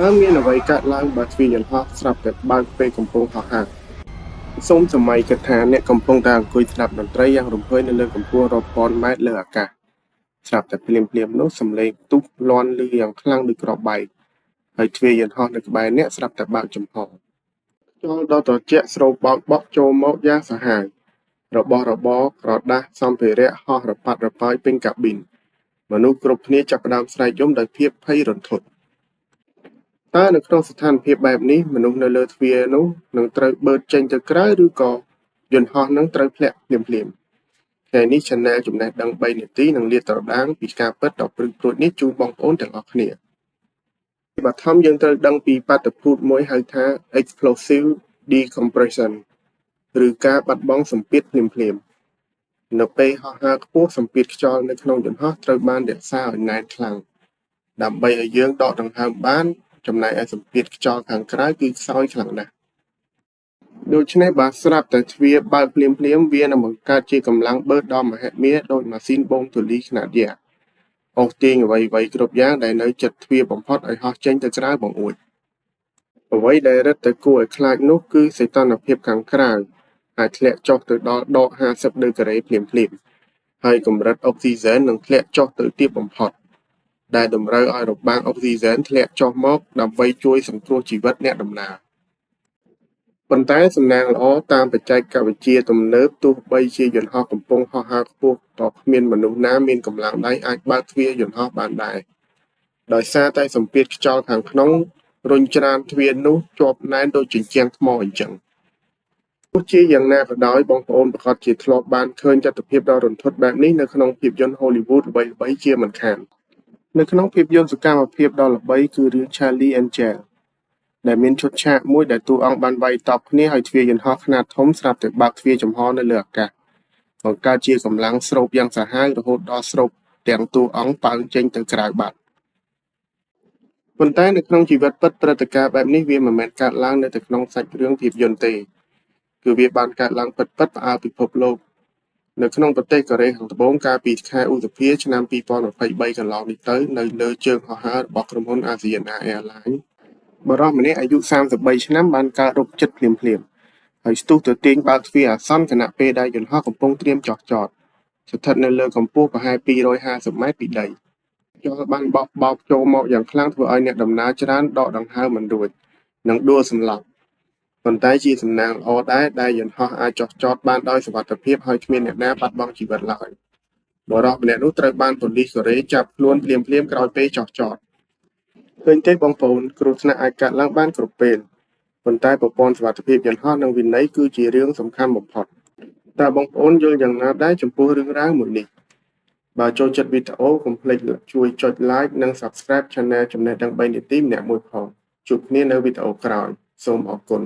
តើមានអ្វីកើតឡើងបើទ្វារយន្តហោះស្រាប់តែបើកពេលកំពុងហោះហើរសូមសម័យគិតថាអ្នកកំពុងតែអង្គុយស្ដាប់តន្ត្រីយ៉ាងរំភើយនៅលើកម្ពស់រាប់ពាន់ម៉ែត្រលើអាកាសស្រាប់តែភ្លាមនោះសំឡេងទុះលាន់ឮយ៉ាងខ្លាំងដូចគ្រាប់បែកហើយទ្វារយន្តហោះនៅក្បែរអ្នកស្រាប់តែបើកចំហខ្យល់ដ៏ត្រជាក់ស្រូបបោកបក់ចូលមកយ៉ាងសាហាវរបស់របរក្រដាសសម្ភារៈហោះរប៉ាត់រប៉ាយពេញកាប៊ីនមនុស្សគ្រប់គ្នាចាប់ផ្ដើមស្រែកយំដោយភាពភ័យរន្ធត់តើនៅក្នុងស្ថានភាពបែបនេះមនុស្សនៅលើទ្វារនោះនឹងត្រូវបឺតចេញទៅក្រៅឬក៏យន្តហោះនឹងត្រូវធ្លាក់ភ្លាមថ្ងៃនេះ Channel ចំណេះដឹង3នាទីនឹងលាតត្រដាងពីការពិតដ៏ព្រឹងព្រួចនេះជូនបងប្អូនទាំងអស់គ្នាបឋមយើងត្រូវដឹងពីបាតុភូតមួយហៅថា explosive decompression ឬការបាត់បង់សម្ពាធភ្លាមនៅពេលហោះហើរខ្ពស់សម្ពាធខ្យល់នៅក្នុងយន្តហោះត្រូវបានរក្សាឲ្យណែនខ្លាំងដើម្បីឲ្យយើងដកដង្ហើមបានចំណែកឯសម្ពាធខ្យល់ខាងក្រៅគឺខ្សោយខ្លាំងណាស់ដូច្នេះបើស្រាប់តែទ្វារបើកភ្លាមវានឹងបង្កើតជាកម្លាំងបឺតដ៏មហិមាដោយម៉ាស៊ីនបូមទូលីខ្នាតយក្សអូសទាញអ្វីគ្រប់យ៉ាងដែលនៅជិតទ្វារបំផុតឲ្យហោះចេញទៅក្រៅបង្អួចអ្វីដែលរឹតតែគួរឲ្យខ្លាចនោះគឺសីតុណ្ហភាពខាងក្រៅអាចធ្លាក់ចុះទៅដល់ដក50ដឺក្រេភ្លាមហើយកម្រិតអុកស៊ីហ្សែននឹងធ្លាក់ចុះទៅទាបបំផុតដែលតម្រូវឲ្យរបាំងអុកស៊ីហ្សែនធ្លាក់ចុះមកដើម្បីជួយសង្គ្រោះជីវិតអ្នកដំណើរប៉ុន្តែសំណាងល្អតាមបច្ចេកវិទ្យាទំនើបទោះបីជាយន្តហោះកំពុងហោះហើរខ្ពស់ក៏គ្មានមនុស្សណាមានកម្លាំងដៃអាចបើកទ្វារយន្តហោះបានដែរដោយសារតែសម្ពាធខ្យល់ខាងក្នុងរុញច្រានទ្វារនោះជាប់ណែនដូចជញ្ជាំងថ្មអញ្ចឹងទោះជាយ៉ាងណាក៏ដោយបងប្អូនប្រកាសជាធ្លាប់បានឃើញទស្សនភាពដ៏រន្ធត់បែបនេះនៅក្នុងភាពយន្ត Hollywood ល្បីៗជាមិនខាននៅក្នុងភាពយន្តសកម្មភាពដ៏ល្បីគឺរឿង Charlie Angel ដែលមានឈុតឆាកមួយដែលតួអង្គបានវាយតប់គ្នាហើយទ្វារយន្តហោះខ្នាតធំស្រាប់តែបើកទ្វារចំហនៅលើអាកាសបង្កើតជាកម្លាំងស្រូបយ៉ាងសាហាវរហូតដល់ស្រូបទាំងតួអង្គប៉ើងចេញទៅក្រៅបាត់ប៉ុន្តែនៅក្នុងជីវិតពិតព្រឹត្តិការណ៍បែបនេះវាមិនមែនកើតឡើងនៅតែក្នុងសាច់រឿងភាពយន្តទេគឺវាបានកើតឡើងពិតផ្អើលពិភពលោកនៅក្នុងប្រទេសកូរ៉េខាងត្បូងកាលពីខែឧសភាឆ្នាំ2023កន្លងនេះទៅនៅលើជើងហោះហើររបស់ក្រុមហ៊ុន Asiana Airlines បុរសម្នាក់អាយុ33ឆ្នាំបានកើតរោគចិត្តភ្លាមហើយស្ទុះទៅទាញបើកទ្វារអាសន្នខណៈពេលដែលយន្តហោះកំពុងត្រៀមចុះចតស្ថិតនៅលើកម្ពស់ប្រហែល250ម៉ែត្រពីដីខ្យល់បានបោកចូលមកយ៉ាងខ្លាំងធ្វើឲ្យអ្នកដំណើរច្រើនដកដង្ហើមមិនរួចនិងដួលសន្លប់ប៉ុន្តែជាសំណាងល្អដែរដែលយន្តហោះអាចចុះចតបានដោយសុវត្ថិភាពហើយគ្មានអ្នកណាបាត់បង់ជីវិតឡើយបុរសម្នាក់នោះត្រូវបានប៉ូលីសកូរ៉េចាប់ខ្លួនភ្លាមក្រោយពេលចុះចតឃើញទេបងប្អូនគ្រោះថ្នាក់អាចកើតឡើងបានគ្រប់ពេលប៉ុន្តែប្រព័ន្ធសុវត្ថិភាពយន្តហោះនិងវិន័យគឺជារឿងសំខាន់បំផុតតើបងប្អូនយល់យ៉ាងណាដែរចំពោះរឿងរ៉ាវមួយនេះបើចូលចិត្តវីដេអូកុំភ្លេចជួយចុច like និង subscribe Channel ចំណេះដឹង3នាទីម្នាក់មួយផងជួបគ្នានៅវីដេអូក្រោយសូមអរគុណ